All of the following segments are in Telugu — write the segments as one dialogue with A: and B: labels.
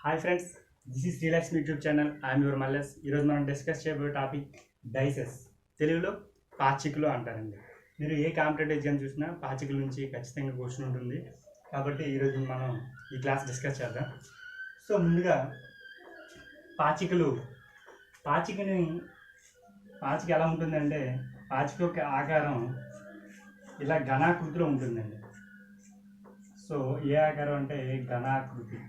A: Hi friends, this is Srilakshmi YouTube channel. I'm your మల్లెస్. ఈరోజు మనం డిస్కస్ చేయబోయే టాపిక్ డైసెస్. తెలుగులో పాచికలు అంటారండి. మీరు ఏ కాంపిటేటివ్ ఎగ్జామ్ చూసినా పాచికల నుంచి ఖచ్చితంగా క్వశ్చన్ ఉంటుంది. కాబట్టి ఈరోజు మనం ఈ క్లాస్ డిస్కస్ చేద్దాం. సో ముందుగా పాచికలు పాచిక ఎలా ఉంటుందంటే, పాచిక యొక్క ఆకారం ఇలా ఘనాకృతిలో ఉంటుందండి. సో ఏ ఆకారం అంటే ఘనాకృతి.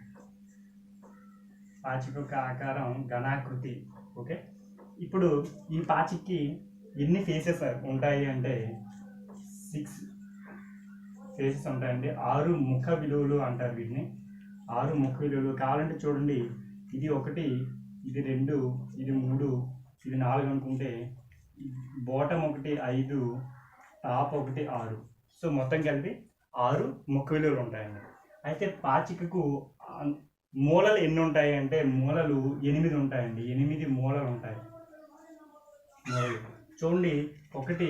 A: పాచిక యొక్క ఆకారం ఘనాకృతి. ఓకే, ఇప్పుడు ఈ పాచికకి ఎన్ని ఫేసెస్ ఉంటాయి అంటే 6 ఫేసెస్ ఉంటాయండి. 6 ముఖ విలువలు అంటారు వీటిని. 6 ముఖ విలువలు కావాలంటే చూడండి, ఇది 1, ఇది 2, ఇది 3, ఇది 4 అనుకుంటే బాటమ్ 1 5, టాప్ 1 6. సో మొత్తం కలిపి 6 ముఖ విలువలు ఉంటాయండి. అయితే పాచికకు మూలలు ఎన్ని ఉంటాయి అంటే మూలలు 8 ఉంటాయండి. 8 మూలలు ఉంటాయి. మూలలు చూడండి, 1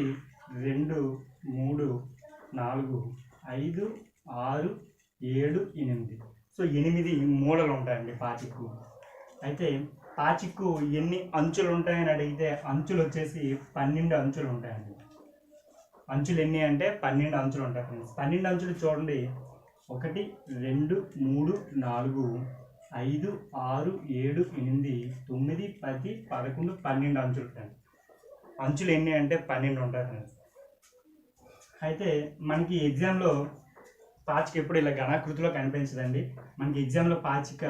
A: 2 3 4 5 6 7 8. సో 8 మూలలు ఉంటాయండి పాచిక్కు. అయితే పాచిక్కు ఎన్ని అంచులు ఉంటాయని అడిగితే అంచులు వచ్చేసి 12 అంచులు ఉంటాయండి. అంచులు ఎన్ని అంటే 12 అంచులు ఉంటాయి ఫ్రెండ్స్. 12 అంచులు చూడండి, 1 2 3 4 5 6 7 8 9 10 11 12 అంచులు ఉంటాయి. అంచులు ఎన్ని అంటే 12 ఉంటాయి ఫ్రెండ్స్. అయితే మనకి ఎగ్జామ్లో పాచిక ఎప్పుడు ఇలా ఘనాకృతిలో కనిపించదండి. మనకి ఎగ్జామ్లో పాచిక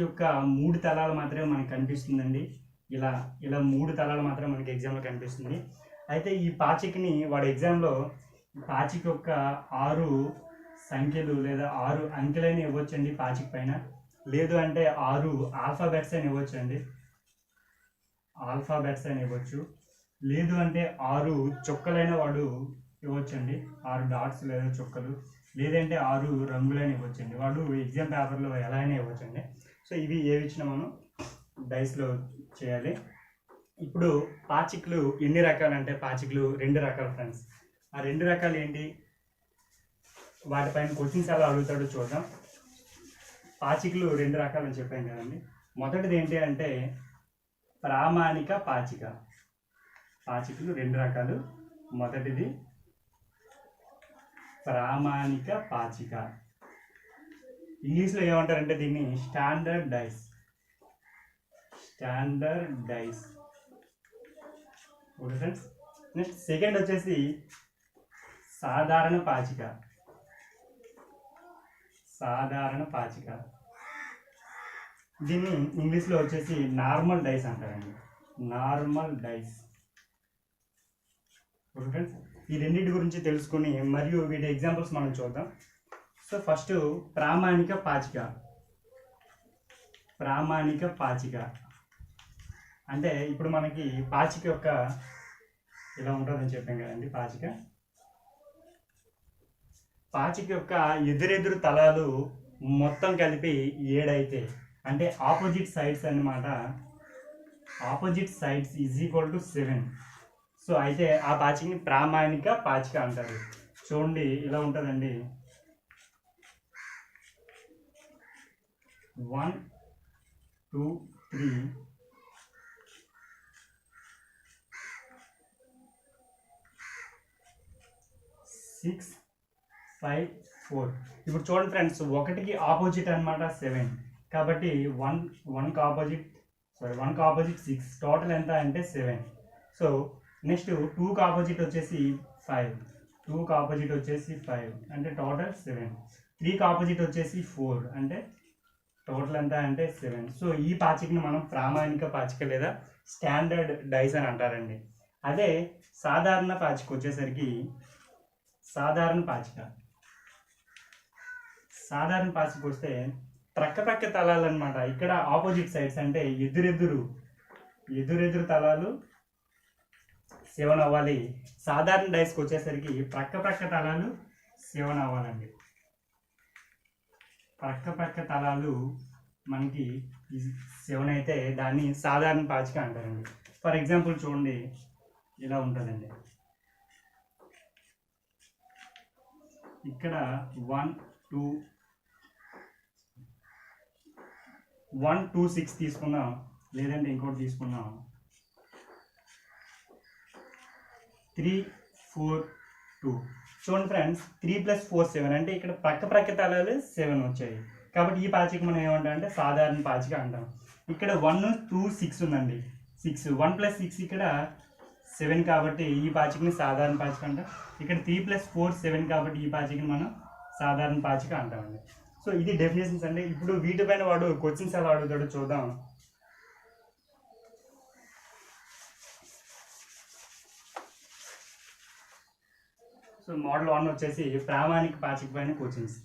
A: యొక్క 3 తలాలు మాత్రమే మనకి కనిపిస్తుందండి. ఇలా 3 తలాలు మాత్రమే మనకి ఎగ్జామ్లో కనిపిస్తుంది. అయితే ఈ పాచికని వాడు ఎగ్జామ్లో పాచిక యొక్క 6 సంఖ్యలు లేదా 6 అంకెలైనా ఇవ్వచ్చండి పాచిక పైన. లేదు అంటే 6 ఆల్ఫాబెట్స్ అయినా ఇవ్వచ్చండి. ఆల్ఫాబెట్స్ అయినా ఇవ్వచ్చు. లేదు అంటే 6 చుక్కలైన వాడు ఇవ్వచ్చండి. 6 డాట్స్ లేదా చుక్కలు. లేదంటే 6 రంగులైన ఇవ్వచ్చండి. వాడు ఎగ్జామ్ పేపర్లో ఎలా అయినా ఇవ్వచ్చండి. సో ఇవి ఏవి ఇచ్చినా మనం డైస్లో చేయాలి. ఇప్పుడు పాచికలు ఎన్ని రకాలంటే పాచికలు 2 రకాలు ఫ్రెండ్స్. ఆ 2 రకాలు ఏంటి, వాటిపైన క్వశ్చన్స్ ఎలా అడుగుతాడో చూద్దాం. పాచికలు 2 రకాలు అని చెప్పాను కదండి. మొదటిది ఏంటి అంటే ప్రామాణిక పాచిక. పాచికలు 2 రకాలు. మొదటిది ప్రామాణిక పాచిక. ఇంగ్లీష్లో ఏమంటారంటే దీన్ని standard dice. Okay friends. Next second వచ్చేసి సాధారణ పాచిక. దీన్ని ఇంగ్లీష్లో వచ్చేసి నార్మల్ డైస్ అంటారండి. Normal dice. ఓకే ఫ్రెండ్స్, ఈ రెండింటి గురించి తెలుసుకుని మరియు వీటి ఎగ్జాంపుల్స్ మనం చూద్దాం. సో ఫస్ట్ ప్రామాణిక పాచిక అంటే ఇప్పుడు మనకి పాచిక యొక్క ఇలా ఉంటుందని చెప్పాం కదండి. పాచిక యొక్క ఎదురెదురు తలాలు మొత్తం కలిపి 7 అయితే అంటే ఆపోజిట్ సైడ్స్ అన్నమాట. Opposite sides is equal to 7. So అయితే ఆ పాచికని ప్రామాణిక పాచిక అంటారు. చూడండి ఇలా ఉంటుందండి. 1 2 3 6 5 4. ఇప్పుడు చూడండి ఫ్రెండ్స్, 1కి ఆపోజిట్ అనమాట 7. కాబట్టి 1కి ఆపోజిట్ 6. టోటల్ ఎంత అంటే 7. సో నెక్స్ట్ 2కి ఆపోజిట్ వచ్చేసి 5. 2కి ఆపోజిట్ వచ్చేసి 5 అంటే టోటల్ 7. 3కి ఆపోజిట్ వచ్చేసి 4 అంటే టోటల్ ఎంత అంటే 7. సో ఈ పాచికని మనం ప్రామాణిక పాచిక లేదా స్టాండర్డ్ డైస్ అని అంటారండి. అదే సాధారణ పాచిక వచ్చేసరికి సాధారణ పాచిక వస్తే ప్రక్క తలాలు అనమాట. ఇక్కడ ఆపోజిట్ సైడ్స్ అంటే ఎదురెదురు తలాలు 7 అవ్వాలి. సాధారణ డైస్కి వచ్చేసరికి ప్రక్క తలాలు 7 అవ్వాలండి. ప్రక్క తలాలు మనకి 7 అయితే దాన్ని సాధారణ పాచిక అంటారండి. ఫర్ ఎగ్జాంపుల్ చూడండి, ఇలా ఉంటుందండి. ఇక్కడ 1 2 1 2 6 తీసుకున్నాం, లేదంటే ఇంకోటి తీసుకున్నాం 3 4 2. చూడండి ఫ్రెండ్స్, 3 + 4 7, అంటే ఇక్కడ ప్రక్క తలాలు 7 వచ్చాయి. కాబట్టి ఈ పాచిక మనం ఏమంటాం అంటే సాధారణ పాచిక అంటాం. ఇక్కడ 1 2 6 ఉందండి, 6 1 + 6 ఇక్కడ 7, కాబట్టి ఈ పాచికని సాధారణ పాచిక అంటాం. ఇక్కడ 3 + 4 7, కాబట్టి ఈ పాచికని మనం సాధారణ పాచిక అంటామండి. సో ఇది డెఫినేషన్స్ అండి. ఇప్పుడు వీటిపైన వాడు క్వశ్చన్స్ ఎలా అడుగుతాడో చూద్దాం. సో మోడల్ 1 వచ్చేసి ప్రామాణిక పాచిక పైన క్వశ్చన్స్.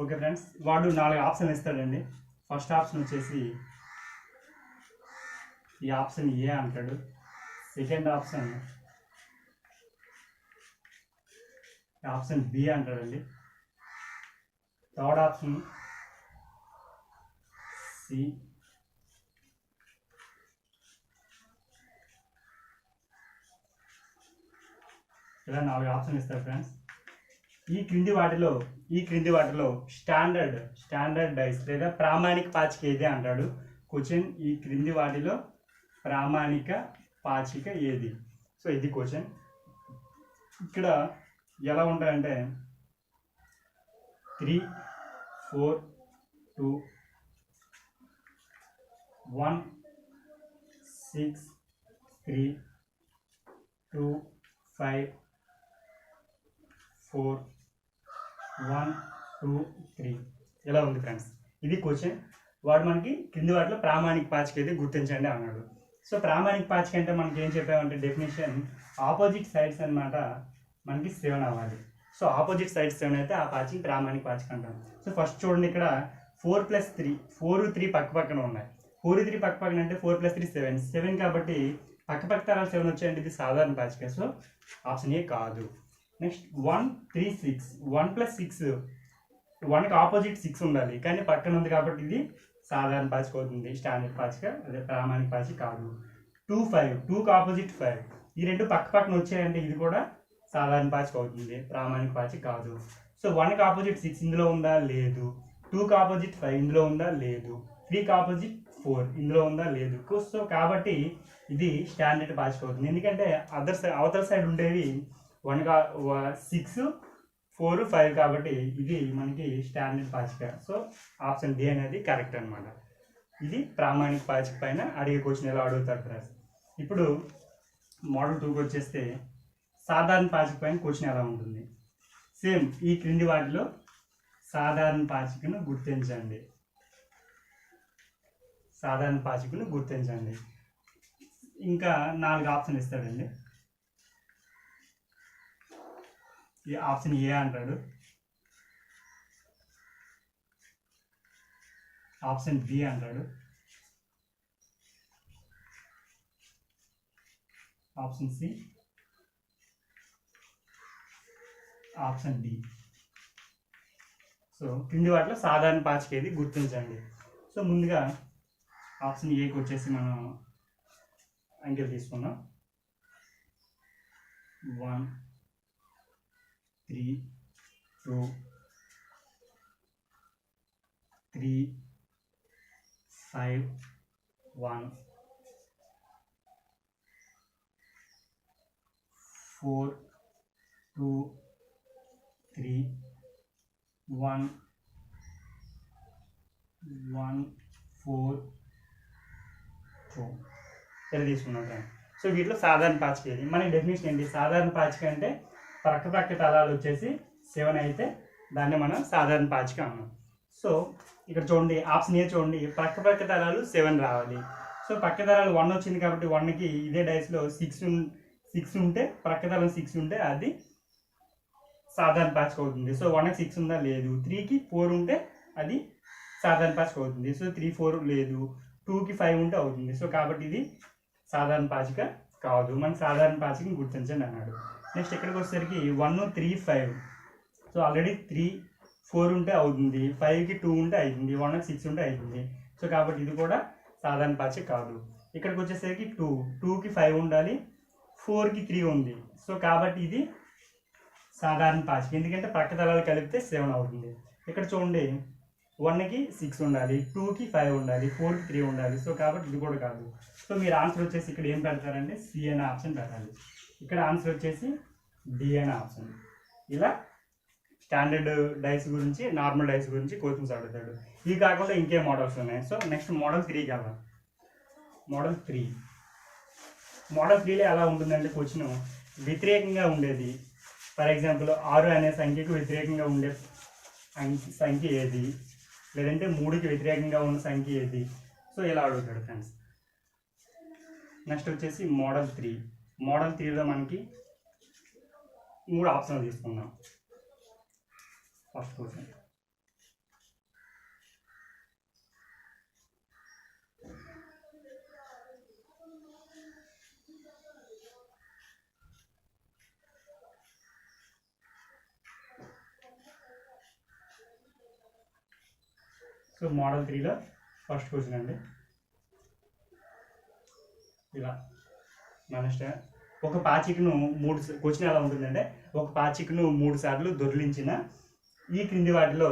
A: ఓకే ఫ్రెండ్స్, వాడు 4 ఆప్షన్ ఇస్తాడండి. ఫస్ట్ ఆప్షన్ వచ్చేసి ఈ ఆప్షన్ ఏ అంటాడు. సెకండ్ ఆప్షన్ బి అంటాడండి. థర్డ్ ఆప్షన్ సి, ఇలా 4 ఆప్షన్ ఇస్తారు ఫ్రెండ్స్. ఈ క్రింది వాటిలో స్టాండర్డ్ డైస్ లేదా ప్రామాణిక పాచిక ఏది అంటాడు క్వశ్చన్. ఈ క్రింది వాటిలో ప్రామాణిక పాచిక ఏది? సో ఇది క్వశ్చన్. ఇక్కడ ఎలా ఉంటాయంటే 3 4 2 1 6 3 2 5 4 1 2 3 ఇలా ఉంది ఫ్రెండ్స్. ఇది క్వశ్చన్. వాడు మనకి కింది వాటిలో ప్రామాణిక పాచిక అయితే గుర్తించండి అన్నాడు. సో ప్రామాణిక పాచిక అంటే మనకి ఏం చెప్పామంటే డెఫినేషన్ ఆపోజిట్ సైడ్స్ అనమాట మనకి 7 అవ్వాలి. సో ఆపోజిట్ సైడ్స్ 7 అయితే ఆ పాచిక ప్రామాణిక పాచిక అంటాం. సో ఫస్ట్ చూడండి, ఇక్కడ 4 + 3 4 3 పక్కన ఉన్నాయి. 4 3 పక్కన అంటే 4 + 3 7 కాబట్టి పక్క తరాలు 7 వచ్చాయంటే ఇది సాధారణ పాచిక. సో ఆప్షన్ ఏ కాదు. నెక్స్ట్ 1 3 6 1 + 6 1కి ఆపోజిట్ 6 ఉండాలి, కానీ పక్కన ఉంది కాబట్టి ఇది సాధారణ పాచిక అవుతుంది. స్టాండర్డ్ పాచిక అదే ప్రామాణిక పాచిక కాదు. 2 5 2కి ఆపోజిట్ 5 ఈ రెండు పక్కన వచ్చాయంటే ఇది కూడా సాధారణ పాచిక అవుతుంది, ప్రామాణిక పాచిక కాదు. సో 1కి ఆపోజిట్ 6 ఇందులో ఉందా? లేదు. 2కి ఆపోజిట్ 5 ఇందులో ఉందా? లేదు. 3కి ఆపోజిట్ 4 ఇందులో ఉందా? లేదు. సో కాబట్టి ఇది స్టాండర్డ్ పాచిక అవుతుంది. ఎందుకంటే అవతల సైడ్ ఉండేవి 6 4 5 కాబట్టి ఇది మనకి స్టాండర్డ్ పాచిక. సో ఆప్షన్ డి అనేది కరెక్ట్ అనమాట. ఇది ప్రామాణిక పాచిక పైన అడిగే క్వశ్చన్ ఎలా అడుగుతారు ఫ్రెండ్స్. ఇప్పుడు మోడల్ 2కి వచ్చేస్తే సాధారణ పాచిక పైన క్వశ్చన్ ఎలా ఉంటుంది. సేమ్ ఈ క్రింది వాటిలో సాధారణ పాచికను గుర్తించండి. ఇంకా 4 ఆప్షన్ ఇస్తాడండి. ఈ ఆప్షన్ ఏ అంటాడు, ఆప్షన్ బి అంటాడు, option C, option D. So కింది వాటిలో సాధారణ పాచిక ఏది గుర్తించండి. సో ముందుగా ఆప్షన్ ఏకి వచ్చేసి మనం అంకెలు తీసుకున్నాం. 1 3 2 3 5 1 4 2 3 1 1 4 2 ఇలా తీసుకున్నాం. సో వీటిలో సాధారణ పాచిక ఏది? మన డెఫినేషన్ ఏంటి? సాధారణ పాచిక అంటే ప్రక్క తలాలు వచ్చేసి 7 అయితే దాన్ని మనం సాధారణ పాచిక అన్నాం. సో ఇక్కడ చూడండి, ఆప్షన్ ఏ చూడండి, ప్రక్క తలాలు 7 రావాలి. సో పక్క తలాలు 1 వచ్చింది కాబట్టి 1కి ఇదే డైస్లో 6 ఉంటే ప్రక్క తలం 6 ఉంటే అది సాధారణ పాచిక అవుతుంది. సో 1కి 6 ఉందా? లేదు. 3కి 4 ఉంటే అది సాధారణ పాచిక అవుతుంది. సో 3 4 లేదు. 2కి 5 ఉంటే అవుతుంది. సో కాబట్టి ఇది సాధారణ పాచిక కాదు. మన సాధారణ పాచికని గుర్తించండి అన్నాడు. నెక్స్ట్ ఇక్కడికి వచ్చేసరికి 1 3 5. సో ఆల్రెడీ 3 4 ఉంటే అవుతుంది, 5కి 2 ఉంటే అవుతుంది, 1కి 6 ఉంటే అవుతుంది. సో కాబట్టి ఇది కూడా సాధారణ పాచిక కాదు. ఇక్కడికి వచ్చేసరికి 2కి 5 ఉండాలి, 4కి 3 ఉంది. సో కాబట్టి ఇది సాధారణ పాచిక, ఎందుకంటే పక్క తలాలు కలిపితే 7 అవుతుంది. ఇక్కడ చూడండి 1కి 6 ఉండాలి, 2కి 5 ఉండాలి, 4కి 3 ఉండాలి. సో కాబట్టి ఇది కూడా కాదు. సో మీరు ఆన్సర్ వచ్చేసి ఇక్కడ ఏం పెడతారంటే సి అనే ఆప్షన్ పెట్టాలి. ఇక్కడ ఆన్సర్ వచ్చేసి డి అనే ఆప్షన్. ఇలా స్టాండర్డ్ డైస్ గురించి, నార్మల్ డైస్ గురించి క్వశ్చన్స్ అడుగుతాడు. ఇవి కాకుండా ఇంకే మోడల్స్ ఉన్నాయి. సో నెక్స్ట్ మోడల్ 3 కదా. మోడల్ 3లో ఎలా ఉంటుందంటే క్వశ్చన్ వ్యతిరేకంగా ఉండేది. ఫర్ ఎగ్జాంపుల్ 6 అనే సంఖ్యకు వ్యతిరేకంగా ఉండే సంఖ్య ఏది, లేదంటే 3కి వ్యతిరేకంగా ఉన్న సంఖ్య ఏది. సో ఇలా అడుగుతాడు ఫ్రెండ్స్. నెక్స్ట్ వచ్చేసి మోడల్ 3లో మనకి 3 ఆప్షన్లు తీసుకుందాం. ఫస్ట్ క్వశ్చన్ సో మోడల్ 3లో ఫస్ట్ క్వశ్చన్ అండి. ఇలా మన ఒక పాచికను 3 క్వశ్చన్ ఎలా ఉంటుందంటే ఒక పాచికను 3 సార్లు దొర్లించిన ఈ క్రింది వాటిలో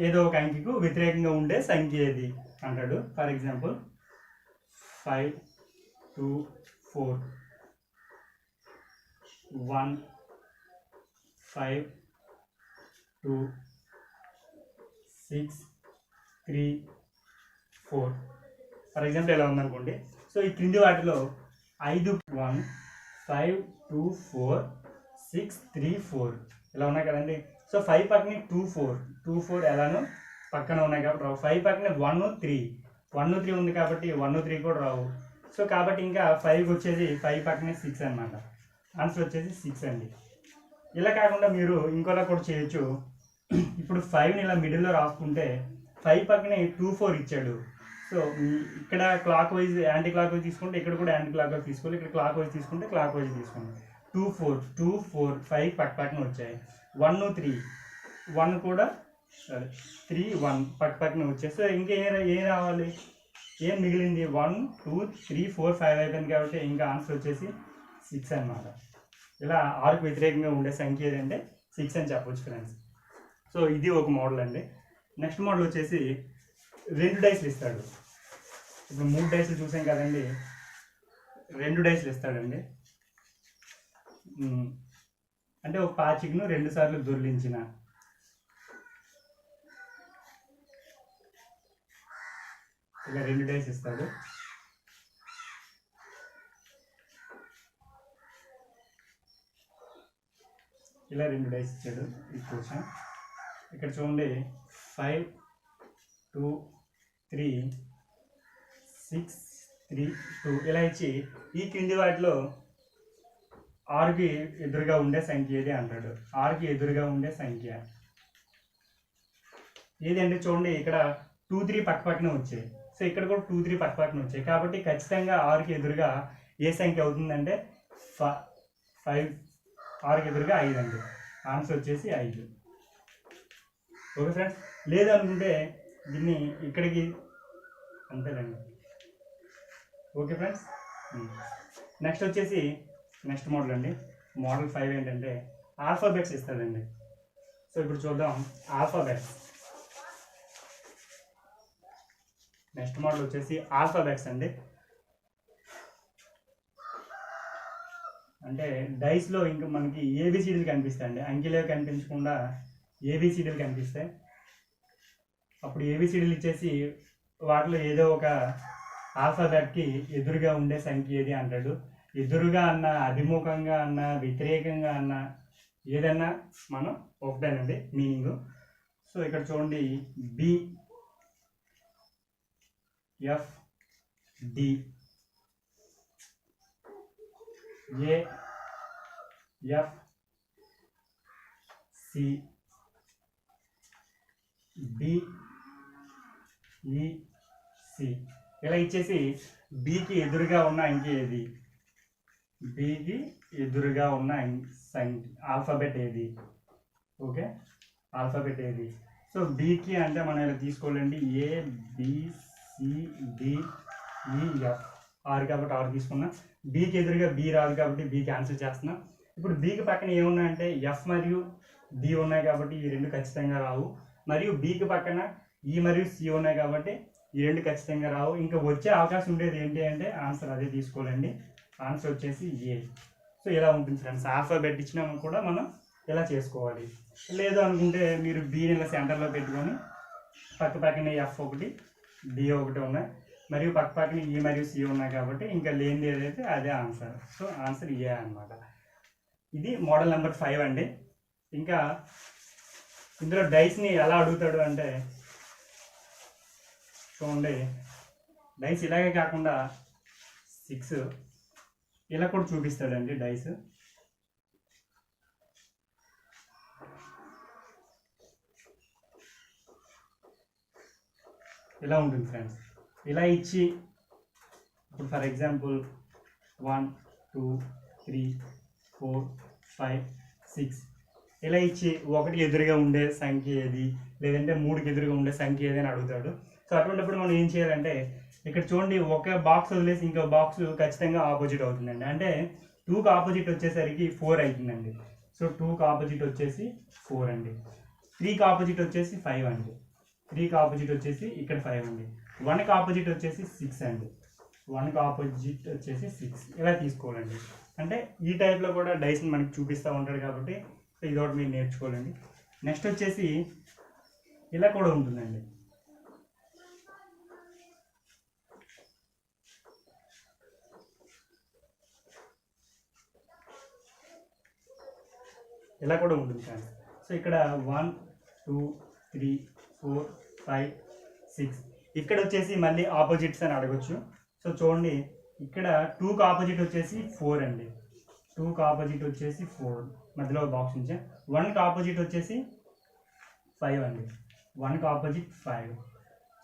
A: ఏదో ఒక అంకెకు వ్యతిరేకంగా ఉండే సంఖ్య ఏది అంటాడు. ఫర్ ఎగ్జాంపుల్ 5 2 4 1 5 2 6 3 4 ఫర్ ఎగ్జాంపుల్ ఎలా ఉందనుకోండి. సో ఈ క్రింది వాటిలో 5 1 5 2 4 6 3 4 ఇలా ఉన్నాయి కదండి. సో 5 పక్కన 2 4 ఎలానో పక్కన ఉన్నాయి కాబట్టి రావు. 5 పక్కన 1 3 ఉంది కాబట్టి 1 3 కూడా రావు. సో కాబట్టి ఇంకా 5కి వచ్చేది 5 పక్కనే 6 అనమాట. ఆన్సర్ వచ్చేసి 6 అండి. ఇలా కాకుండా మీరు ఇంకోలా కూడా చేయొచ్చు. ఇప్పుడు 5ని ఇలా మిడిల్లో రాసుకుంటే 5 పక్కనే 2 4 ఇచ్చాడు. సో ఇక్కడ clock wise anti clock wise తీసుకుంటే ఇక్కడ కూడా యాంటీ క్లాక్ వైజ్ తీసుకోవాలి. ఇక్కడ క్లాక్ వైజ్ తీసుకుంటే క్లాక్ వైజ్ తీసుకోండి. 2 4 5 పక్కన వచ్చాయి. 1 3 1 కూడా సరే 3 1 పక్కన వచ్చాయి. సో ఇంకా ఏం రావాలి, ఏం మిగిలింది 1 2 3 4 5 అయిపోయింది కాబట్టి ఇంకా ఆన్సర్ వచ్చేసి 6 అనమాట. ఇలా 6కు వ్యతిరేకంగా ఉండే సంఖ్య ఏదంటే 6 అని చెప్పవచ్చు ఫ్రెండ్స్. సో ఇది ఒక మోడల్ అండి. నెక్స్ట్ మోడల్ వచ్చేసి 2 డైస్లు ఇస్తాడు. ఇప్పుడు 3 డైస్లు చూసాం కదండి, 2 డైస్లు ఇస్తాడండి. అంటే ఒక పాచికను 2 సార్లు దొర్లించిన ఇలా 2 డైస్ ఇస్తాడు. ఇలా 2 డైస్ ఇచ్చాడు ఈ క్వశ్చన్. ఇక్కడ చూడండి 5 2 3 6 3 2 ఇలా ఇచ్చి ఈ కింది వాటిలో 6కి ఎదురుగా ఉండే సంఖ్య ఏది అంటాడు. 6కి ఎదురుగా ఉండే సంఖ్య ఏదంటే చూడండి ఇక్కడ 2 3 పక్కనే వచ్చాయి. సో ఇక్కడ కూడా 2 3 పక్కన వచ్చాయి కాబట్టి ఖచ్చితంగా 6కి ఎదురుగా ఏ సంఖ్య అవుతుందంటే 5. 6కి ఎదురుగా 5 అండి. ఆన్సర్ వచ్చేసి 5. Okay friends. లేదనుకుంటే దీన్ని ఇక్కడికి అంతేనండి. Okay friends. నెక్స్ట్ వచ్చేసి నెక్స్ట్ మోడల్ అండి. మోడల్ 5 ఏంటంటే ఆల్ఫాబెట్స్ ఇస్తాడండి. సో ఇప్పుడు చూద్దాం ఆల్ఫాబెట్స్. నెక్స్ట్ మోడల్ వచ్చేసి ఆల్ఫాబెట్స్ అండి. అంటే డైస్లో ఇంకా మనకి ఏబిసిడీలు కనిపిస్తాయండి. అంకెలే కనిపించకుండా ఏబిసిడీలు కనిపిస్తాయి. అప్పుడు ఏబిసిడీలు ఇచ్చేసి వాటిలో ఏదో ఒక ఆల్ఫాబెట్కి ఎదురుగా ఉండే సంఖ్య ఏది అంటాడు. ఎదురుగా అన్న, అభిముఖంగా అన్న, వ్యతిరేకంగా అన్న ఏదన్నా మనం ఒకటేనండి మీనింగ్. సో ఇక్కడ చూడండి B F D A F C B ఈ సి ఇలా ఇచ్చేసి బికి ఎదురుగా ఉన్న అంకె ఏది, బికి ఎదురుగా ఉన్న ఆల్ఫాబెట్ ఏది. ఓకే, ఆల్ఫాబెట్ ఏది. సో బికి అంటే మనం ఇలా తీసుకోవాలండి ఏ బి సి డి ఈ ఎఫ్. 6 కాబట్టి 6 తీసుకున్నా. బికి ఎదురుగా బి రాదు కాబట్టి బికి ఆన్సర్ చేస్తున్నా. ఇప్పుడు బికి పక్కన ఏమున్నాయంటే ఎఫ్ మరియు డి ఉన్నాయి కాబట్టి ఈ రెండు ఖచ్చితంగా రావు. మరియు బికి పక్కన ఈ మరియు సి ఉన్నాయి కాబట్టి ఈ రెండు ఖచ్చితంగా రావు. ఇంకా వచ్చే అవకాశం ఉండేది ఏంటి అంటే ఆన్సర్ అదే తీసుకోవాలండి. ఆన్సర్ వచ్చేసి ఏ. సో ఇలా ఉంటుంది ఫ్రెండ్స్. ఆల్ఫాబెట్ ఇచ్చినా కూడా మనం ఇలా చేసుకోవాలి. లేదు అనుకుంటే మీరు బిని ఇలా సెంటర్లో పెట్టుకొని పక్క పక్కన ఎఫ్ ఒకటి డి ఒకటి ఉన్నాయి మరియు పక్క పక్కన ఈ మరియు సి ఉన్నాయి కాబట్టి ఇంకా లేనిది ఏదైతే అదే ఆన్సర్. సో ఆన్సర్ ఏ అన్నమాట. ఇది మోడల్ నెంబర్ 5 అండి. ఇంకా ఇందులో డైస్ని ఎలా అడుగుతాడు అంటే చూడండి, డైస్ ఇలాగే కాకుండా 6 ఇలా కూడా చూపిస్తాడండి డైస్. ఇలా ఉంటుంది ఫ్రెండ్స్. ఇలా ఇచ్చి ఇప్పుడు ఫర్ ఎగ్జాంపుల్ 1 2 3 4 5 6 ఇలా ఇచ్చి 1కి ఎదురుగా ఉండే సంఖ్య ఏది, లేదంటే 3కి ఎదురుగా ఉండే సంఖ్య ఏది అని అడుగుతాడు. సో అటువంటిప్పుడు మనం ఏం చేయాలంటే ఇక్కడ చూడండి, ఒక బాక్స్ వదిలేసి ఇంకో బాక్స్ ఖచ్చితంగా ఆపోజిట్ అవుతుందండి. అంటే 2కి ఆపోజిట్ వచ్చేసరికి 4 అవుతుందండి. సో 2కి ఆపోజిట్ వచ్చేసి 4 అండి. 3కి ఆపోజిట్ వచ్చేసి 5 అండి. 3కి ఆపోజిట్ వచ్చేసి ఇక్కడ 5 అండి. 1కి ఆపోజిట్ వచ్చేసి 6 అండి. 1కి ఆపోజిట్ వచ్చేసి 6 ఇలా తీసుకోవాలండి. అంటే ఈ టైప్లో కూడా డైస్ని మనకి చూపిస్తూ ఉంటాడు కాబట్టి ఇది ఒకటి మీరు నేర్చుకోవాలండి. నెక్స్ట్ వచ్చేసి ఇలా కూడా ఉంటుందండి. ఇలా కూడా ఉంటుంది ఫ్రెండ్స్. సో ఇక్కడ 1 2 3 4 5 6 ఇక్కడ వచ్చేసి మళ్ళీ ఆపోజిట్స్ అని అడగచ్చు. సో చూడండి, ఇక్కడ 2కి ఆపోజిట్ వచ్చేసి 4 అండి. 2కి ఆపోజిట్ వచ్చేసి 4 మధ్యలో బాక్స్ ఉంచా. 1కి ఆపోజిట్ వచ్చేసి 5 అండి. 1కి ఆపోజిట్ 5.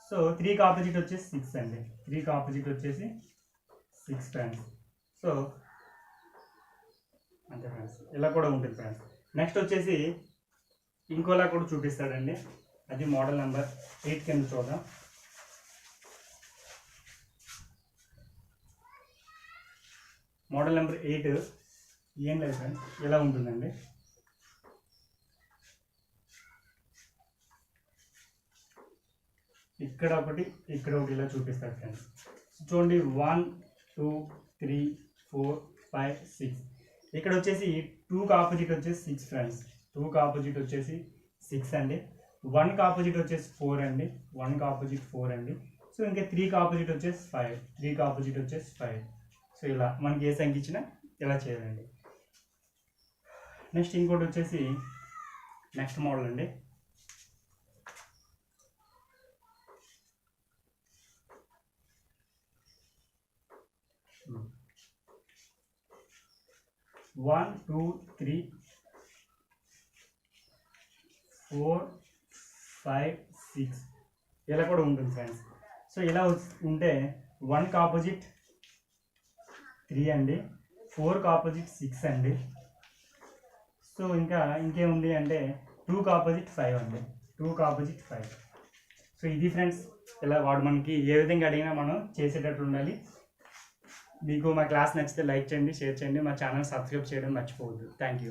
A: సో 3కి ఆపోజిట్ వచ్చేసి 6 అండి. 3కి ఆపోజిట్ వచ్చేసి 6 ఫ్రెండ్స్. సో అంతే ఫ్రెండ్స్, ఇలా కూడా ఉంటుంది ఫ్రెండ్స్. నెక్స్ట్ వచ్చేసి ఇంకోలా కూడా చూపిస్తాడండి. అది మోడల్ నెంబర్ 8 కింద చూద్దాం. మోడల్ నెంబర్ 8 ఏం లేదు ఫ్రెండ్స్, ఇలా ఉంటుందండి. ఇక్కడ ఒకటి ఇక్కడ ఒకటి ఇలా చూపిస్తాడు ఫ్రెండ్స్. చూడండి 1 2 3 4 5 6 ఇక్కడ వచ్చేసి 2కి ఆపోజిట్ వచ్చేసి 6 ఫ్రెండ్స్. 2కి ఆపోజిట్ వచ్చేసి 6 అండి. 1కి ఆపోజిట్ వచ్చేసి 4 అండి. 1కి ఆపోజిట్ 4 అండి. సో ఇంకా 3కి ఆపోజిట్ వచ్చేసి 5. 3కి ఆపోజిట్ వచ్చేసి 5. సో ఇలా మనకి ఏ సంఖ్య ఇచ్చినా ఇలా చేయాలండి. నెక్స్ట్ ఇంకోటి వచ్చేసి నెక్స్ట్ మోడల్ అండి. One, 2, 3, 4, 5, 6 ఇలా కూడా ఉంటుంది ఫ్రెండ్స్. సో ఇలా ఉంటే 1కి ఆపోజిట్ 3 అండి. 4కి ఆపోజిట్ 6 అండి. సో ఇంకేముంది అంటే 2కి ఆపోజిట్ 5 అండి. 2కి ఆపోజిట్ 5. సో ఇది ఫ్రెండ్స్, ఇలా వాడు మనకి ఏ విధంగా అడిగినా మనం చేసేటట్టు ఉండాలి. మీకు మా క్లాస్ నచ్చితే లైక్ చేయండి, షేర్ చేయండి, మా ఛానల్ సబ్స్క్రైబ్ చేయడం మర్చిపోవద్దు. Thank you.